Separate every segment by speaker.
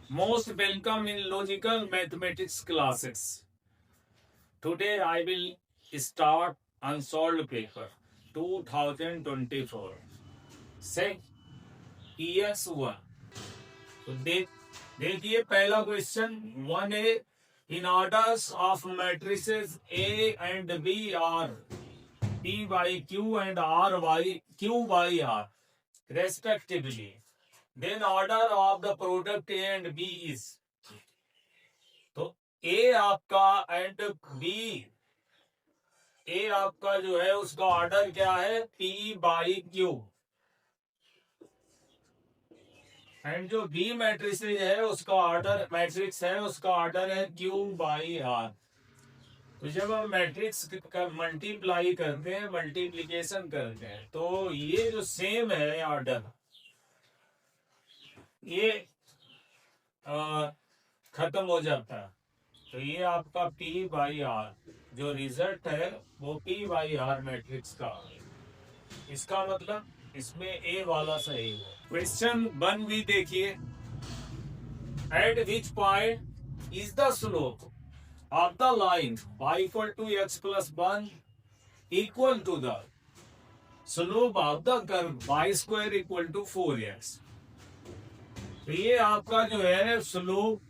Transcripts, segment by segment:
Speaker 1: Most welcome in logical mathematics classes. Today I will start unsolved paper 2024. Say ES1. तो देखिए पहला question 1A. In orders of matrices A and B are P by Q and R by Q by R respectively. Then order of the product A and B is. तो ए आपका and B, ए आपका जो है उसका order क्या है, P by Q, and जो B matrix है उसका ऑर्डर है Q बाई आर. तो जब हम मैट्रिक्स का मल्टीप्लाई करते हैं, मल्टीप्लीकेशन करते हैं, तो ये जो सेम है ऑर्डर, ये खत्म हो जाता है. तो ये आपका P बाई आर जो रिजल्ट है वो P बाई आर मैट्रिक्स का है. इसका मतलब इसमें ए वाला सही है. क्वेश्चन 1 भी देखिए. At which point is the slope of the line y equal to x plus 1 equal to the slope of the curve y square equal to 4x. तो ये आपका जो है स्लोप,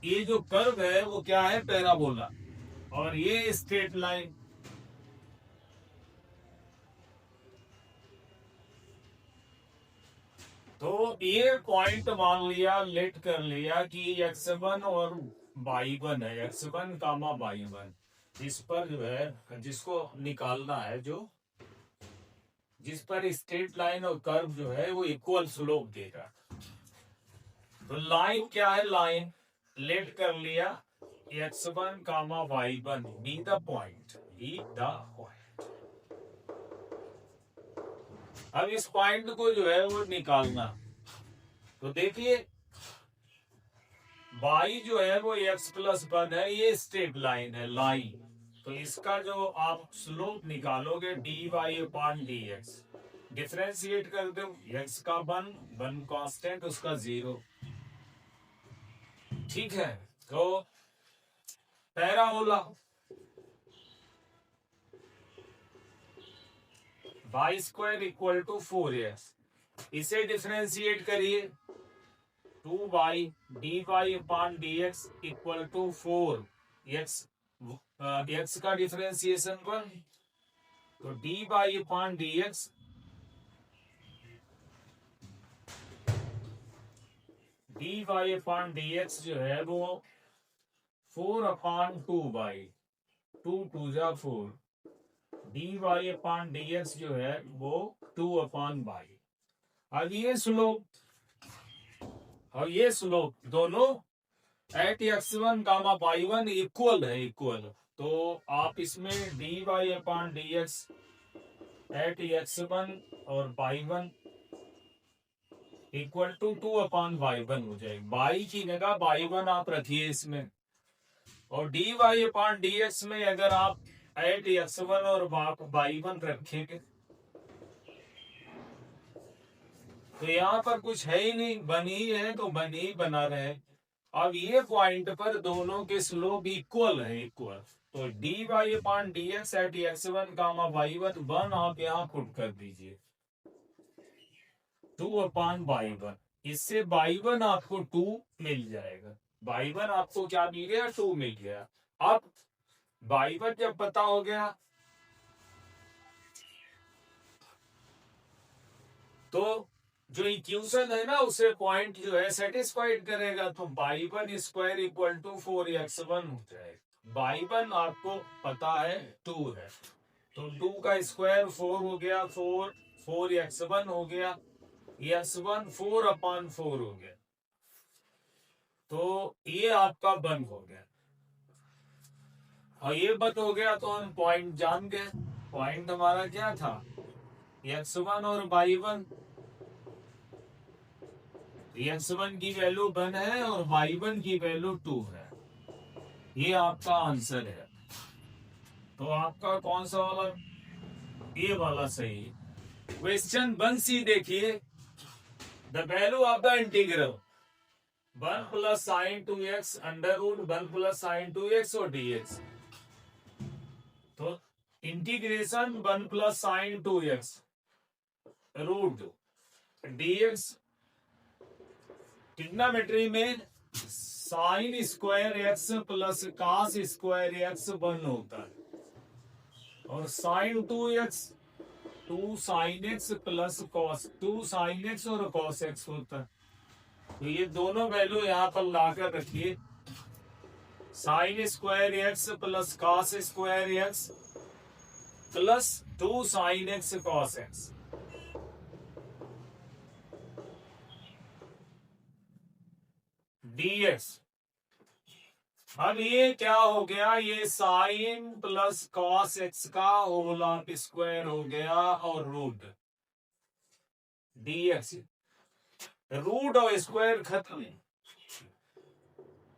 Speaker 1: ये जो कर्व है वो क्या है, पैराबोला, और ये स्ट्रेट लाइन. तो ये पॉइंट मान लिया, लेट कर लिया कि x1 और y1 है, x1 कामा y1. इस पर जो है, जिसको निकालना है, जो जिस पर स्ट्रेट लाइन और कर्व जो है वो इक्वल स्लोप देगा. तो लाइन क्या है, लाइन लेट कर लिया x1 comma y1 be the point. अब इस पॉइंट को जो है वो निकालना. तो देखिए y जो है वो x प्लस 1 है, ये स्ट्रेट लाइन है, लाइन. तो इसका जो आप स्लोप निकालोगे dy अपॉन dx, डिफरेंशिएट कर दो, x का 1 कांस्टेंट, उसका 0. ठीक है. तो parabola y square equal to 4x, इसे डिफरेंशिएट करिए. 2y dy upon dx equal to 4x, x का डिफरेंशिएशन 1, तो dy upon dx upon dx जो है वो 4 अपॉन 2y, 2 2 जा 4, dy अपॉन dx जो है वो 2 अपॉन y. अब ये स्लोप दोनों eight x1 comma y1 equal है, इक्वल. तो आप इसमें dy upon dx at x1 और y1 equal to 2 upon y1 हो जाएगी. y की जगह y1 आप रखिए इसमें, और dy अपॉन dx में अगर आप एट x1 और y1 रखेंगे तो यहाँ पर कुछ है ही नहीं, बन ही है तो बन ही बना रहे. अब ये पॉइंट पर दोनों के स्लोप इक्वल है, इक्वल. तो dy upon dx at x1 comma y1 1 आप यहाँ पुट कर दीजिए, 2 अपॉन y1. इससे y1 आपको 2 मिल जाएगा. y1 आपको क्या मिल गया, 2 मिल गया. अब y1 जब पता हो गया तो जो इक्वेशन है ना उसे पॉइंट जो है सेटिस्फाइड करेगा. तो y1 square equal to 4x1 हो जाएगा. y1 आपको पता है 2 है, तो 2 का स्क्वायर 4 हो गया, 4x1 हो गया, x1 4 अपॉन 4 हो गया. तो ये आपका बंद हो गया, और ये बंद हो गया तो हम पॉइंट जान गए. पॉइंट हमारा क्या था, x1 और y1. x1 की वैल्यू 1 है और y1 की वैल्यू 2 है. ये आपका आंसर है. तो आपका कौन सा वाला, ये वाला सही है. क्वेश्चन 1C देखिए. The value of the integral 1 plus sine 2x under root 1 plus sine 2x और dx। तो integration 1 plus sine 2x root dx trigonometry में sine square x plus cos square x 1 होता है और sine 2x 2 sine x plus cos 2 sine x और cos x होता है। तो ये दोनों वैल्यू यहाँ पर लाकर रखिए, sign square x plus cos square x plus 2 sine x cos x. dx अब ये क्या हो गया, ये साइन प्लस कॉस एक्स का होल ऑफ स्क्वायर हो गया और रूट dx रूट और स्क्वायर खत्म,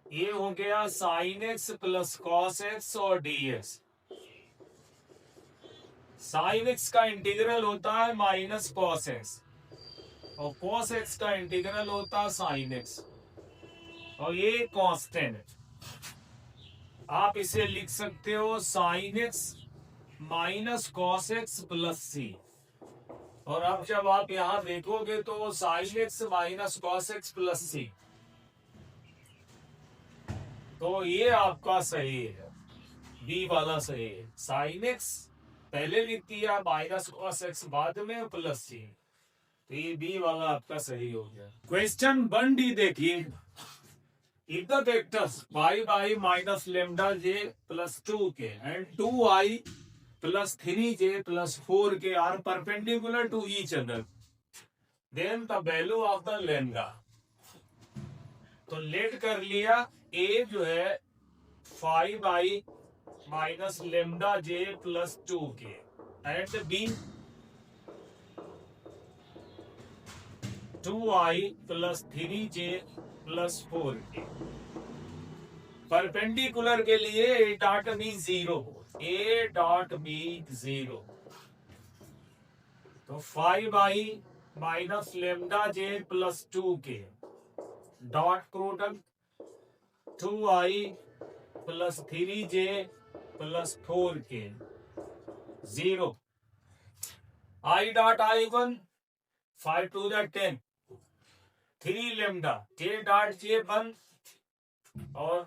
Speaker 1: ये हो गया sign x plus cos x और dx। साइन एक्स का इंटीग्रल होता है माइनस कॉस एक्स और कॉस एक्स का इंटीग्रल होता है साइन एक्स और ये कांस्टेंट। आप इसे लिख सकते हो sine x minus cos x plus C. और अब जब आप यहां देखोगे तो sine x minus cos x plus C, तो ये आपका सही है, बी वाला सही है। साइन एक्स पहले लिख दिया, माइनस कॉस एक्स बाद में, प्लस सी, तो ये बी वाला आपका सही हो गया। क्वेश्चन 1D देखिए, if the vectors 5i minus lambda j plus 2k and 2i plus 3j plus 4k are perpendicular to each other, then the value of the lambda। तो late कर लिया, a जो है 5i minus lambda j plus 2k and b 2i plus 3j plus 4k। Perpendicular के लिए a dot b 0, a dot b 0। तो 5i minus lambda j plus 2k dot product 2i plus 3j plus 4k 0। i dot i1 5 to the 10 3 lambda j dot j 1 और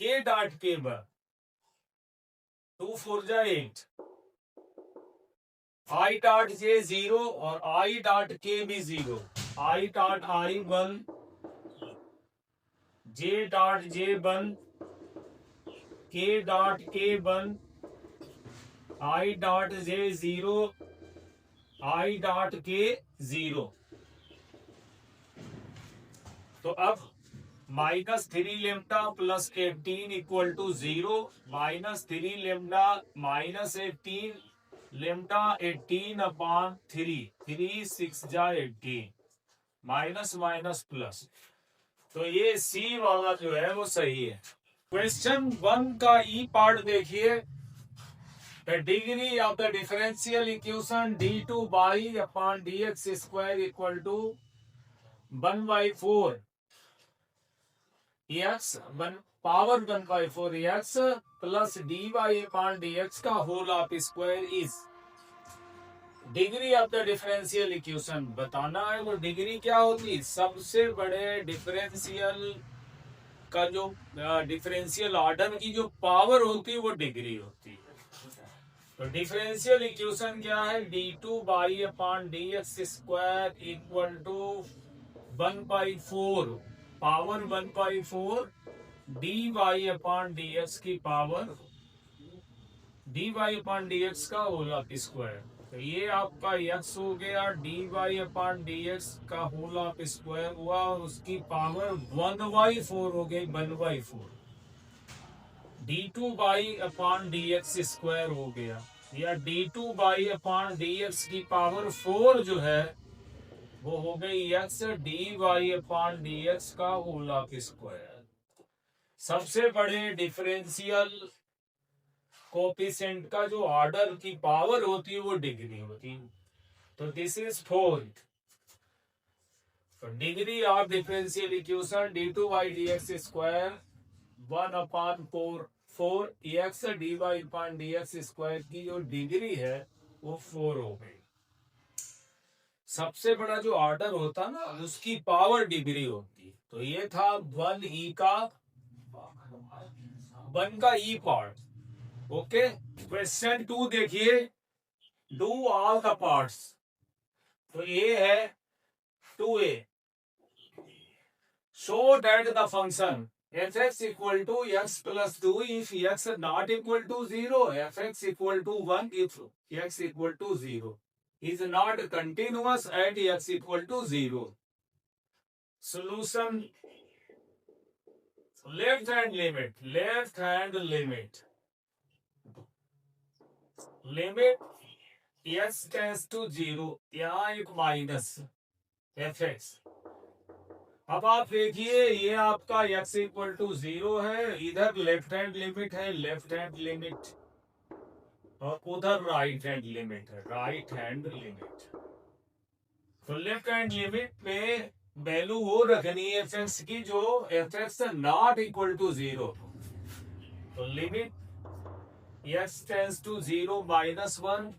Speaker 1: k dot k 2 4 जा 8। i dot j 0 और i dot k भी 0। i dot i 1 j dot j 1 k dot k 1 i dot j 0 i dot k 0। तो अब minus 3 lambda plus 18 equal to 0, minus 3 lambda minus 18 lambda 18 upon 3, 3 6 जा 18 minus minus plus. तो ये सी वाला जो है वो सही है। क्वेश्चन 1 का ई पार्ट देखिए, the degree of the differential equation d2 by upon dx square equal to 1/4 x power 1/4 x plus dy upon dx का whole of square is. Degree of the differential equation बताना है, वो degree क्या होगी, सबसे बड़े differential का जो डिफरेंशियल ऑर्डर की जो पावर होती है वो डिग्री होती है। तो डिफरेंशियल इक्वेशन क्या है, d2 by upon dx square equal to 1/4 power 1/4 dy upon dx की पावर dy अपॉन dx का होल ऑफ स्क्वायर। तो ये आपका x हो गया, dy अपॉन dx का होल ऑफ स्क्वायर हुआ और उसकी पावर 1/4 हो गई, 1/4 d2 by upon dx square हो गया, या d2 बाई अपॉन dx की पावर 4 जो है वो हो गई x dy अपॉन dx का होल ऑफ स्क्वायर। सबसे बड़े डिफरेंशियल कोएफिशिएंट का जो ऑर्डर की पावर होती है वो डिग्री होती है। तो दिस इज 4। तो degree of differential equation d two by d x square 1/4 x d y upon d x square की जो डिग्री है वो 4 हो गई। सबसे बड़ा जो ऑर्डर होता ना उसकी पावर डिग्री होती। तो ये था 1 का ई पार्ट। ओके, क्वेश्चन 2 देखिए, डू ऑल द पार्ट्स। तो ये है 2a, show that the function fx equal to x plus 2 if x not equal to 0, fx equal to 1 if x equal to 0, is not continuous at x equal to 0. Solution: left hand limit x tends to 0, यहाँ एक minus fx। अब आप देखिए ये आपका x equal to 0 है, इधर left hand limit है, लेफ्ट हैंड लिमिट, और उधर राइट हैंड लिमिट है, राइट हैंड लिमिट। तो लेफ्ट हैंड लिमिट में वैल्यू वो रखनी है fx की जो fx नॉट इक्वल टू 0। तो limit x tends to 0 -1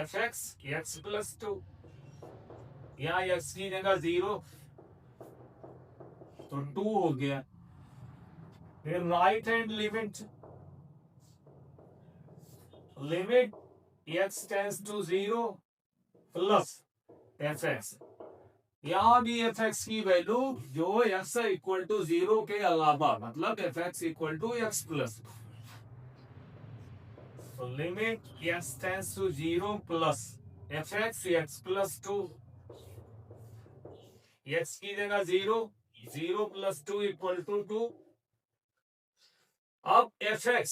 Speaker 1: fx x plus 2, यहाँ x की जगह 0 तो 2 हो गया। फिर right hand limit x tends to 0 plus fx, यहाँ भी fx की वैल्यू जो x इक्वल टू 0 के अलावा, मतलब fx equal to x plus. तो limit x tends to 0 plus fx x plus 2, x की जगह 0 प्लस 2 इक्वल टू 2। अब fx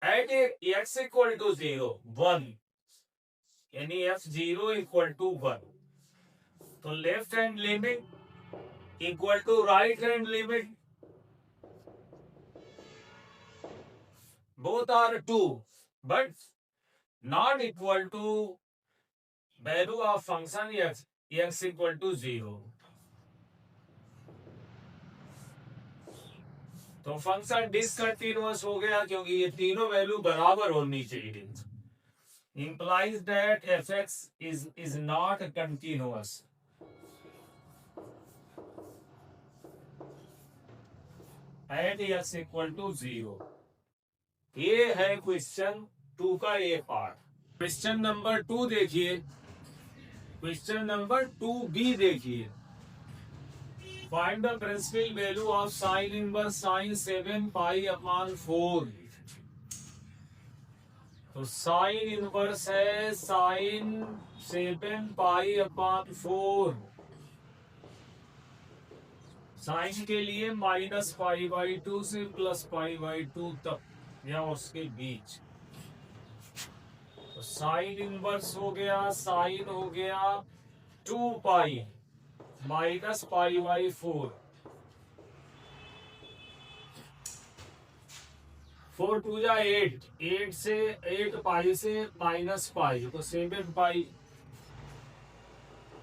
Speaker 1: at x equal to 0 1, यानी f0 इक्वल टू 1। तो left hand limit equal to right hand limit, both are 2 but not equal to value of function x equal to 0। तो function discontinuous हो गया क्योंकि ये तीनों value बराबर होनी चाहिए। implies that fx is not continuous। at x equal to 0। ये है क्वेश्चन 2 का ये पार्ट। क्वेश्चन नंबर 2 देखिए, क्वेश्चन नंबर 2b देखिए, find the principal value of sine inverse sine 7 pi upon 4। तो साइन इनवर्स है साइन 7 पाई अपॉन 4। साइन के लिए -π/2 से +π/2 तक या उसके बीच। तो साइन इनवर्स हो गया, साइन हो गया 2π -π/4, 4 2 जा 8, 8 से 8π से -π तो 7π।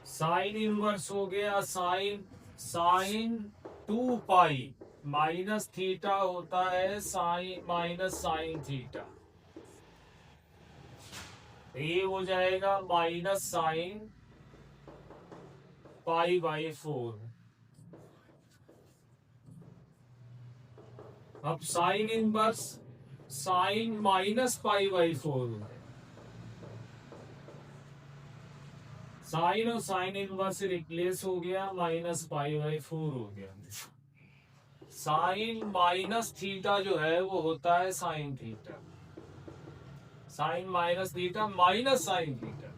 Speaker 1: साइन इनवर्स हो गया साइन 2π माइनस थीटा होता है साइन माइनस साइन थीटा, ये हो जाएगा माइनस साइन π/4। अब साइन इनवर्स साइन -π/4, साइन और साइन इनवर्स रिप्लेस हो गया, -π/4 हो गया। साइन माइनस थीटा जो है वो होता है sine theta, sine minus theta minus sine theta.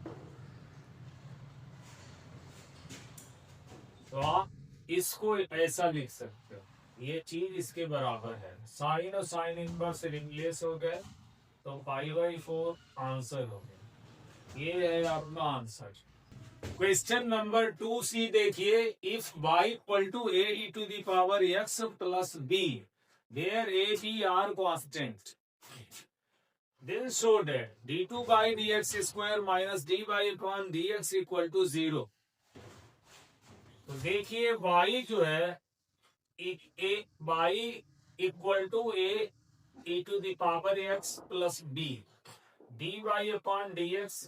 Speaker 1: तो आप इसको ऐसा लिख सकते हो, ये चीज इसके बराबर है। साइन और साइन इनवर्स रिप्लेस हो गए तो π/4 आंसर हो गया। ये है अपना आंसर। क्वेश्चन नंबर 2c देखिए, if y equal to a e⁻x plus b where a b are constant, then show that d2 by dx square minus dy upon dx equal to 0 तो देखिए y जो है y equal to a to the power x plus b, dy upon dx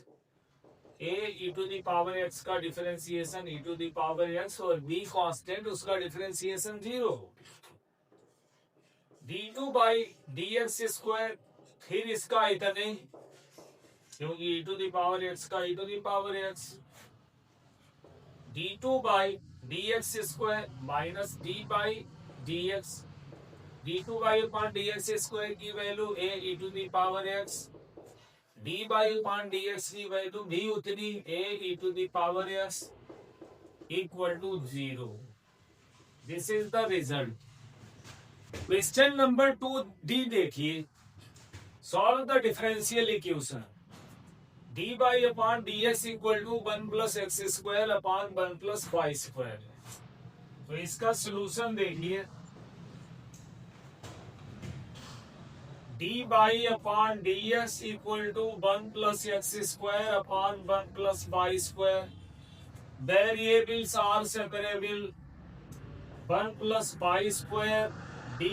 Speaker 1: a to the power x का differentiation e to the power x और b constant, उसका differentiation 0, d2 by dx square, फिर इसका इतने, क्योंकि e to the power x का e to the power x, d2 by dx square minus d by dx, d2 by upon dx square की value a e to the power x, d by upon dx की value भी उतनी a e to the power x equal to 0। This is the result. Question number 2D देखिए, solve the differential equation dy upon dx equal to 1 plus x square upon 1 plus y square. तो इसका solution देखिए, dy upon dx equal to 1 plus x square upon 1 plus y square, variables are separable, 1 plus y square dy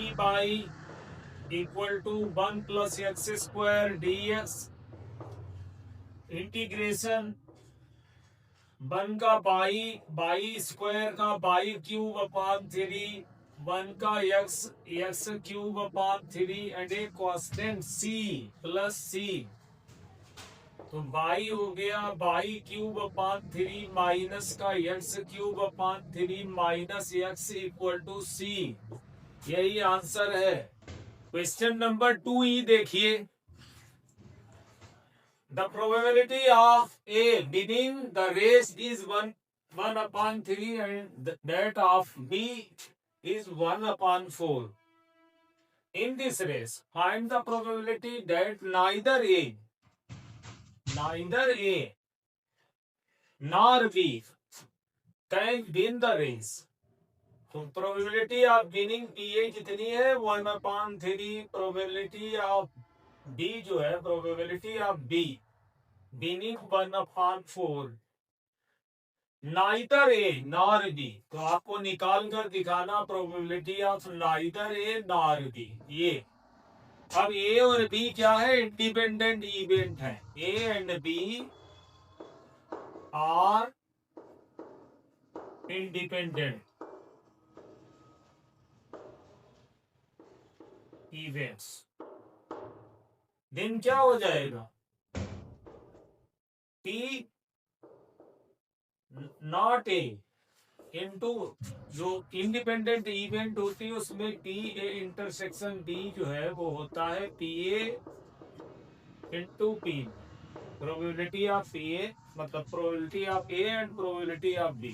Speaker 1: equal to 1 plus x square dx, integration 1 का by square का by cube upon 3, 1 का x cube upon 3 and a constant c plus c। तो by हो गया by cube upon 3 minus का x cube upon 3 minus x equal to c। यही answer है। Question number 2E देखिए, the probability of A winning the race is 1 upon 3 and that of B is 1 upon 4. In this race, find the probability that neither A nor B can win the race. तो probability of winning पीए कितनी है 1 upon 3, probability of B जो है probability of be winning 1 upon 4, neither A nor be. तो आपको निकाल कर दिखाना probability of neither A nor be. ये अब ए और बी क्या है, इंडिपेंडेंट इवेंट है। A and B are independent events. दिन क्या हो जाएगा, P नॉट ए इंटू जो इंडिपेंडेंट इवेंट होती है उसमें P ए इंटरसेक्शन B जो है वो होता है PA into P, probability of PA मतलब probability of A and probability of B।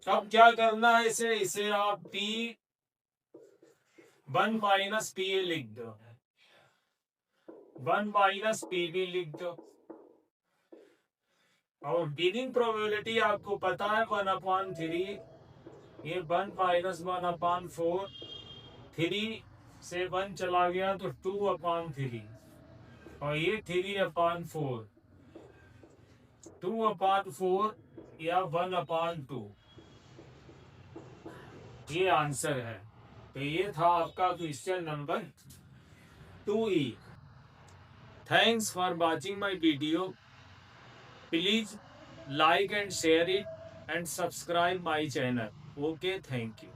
Speaker 1: अब क्या करना है, इसे आप P1 माइनस PA लिख दो, 1 माइनस PB लिख दो, और विनिंग प्रोबेबिलिटी आपको पता है 1 अपॉन 3, ये 1 माइनस 1 अपॉन 4, 3 से 1 चला गया तो 2 अपॉन 3, और ये 3 अपॉन 4, 2 अपॉन 4 या 1 अपॉन 2। ये आंसर है। तो ये था आपका question number 2E। Thanks for watching my video. Please like and share it and subscribe my channel. Okay, thank you.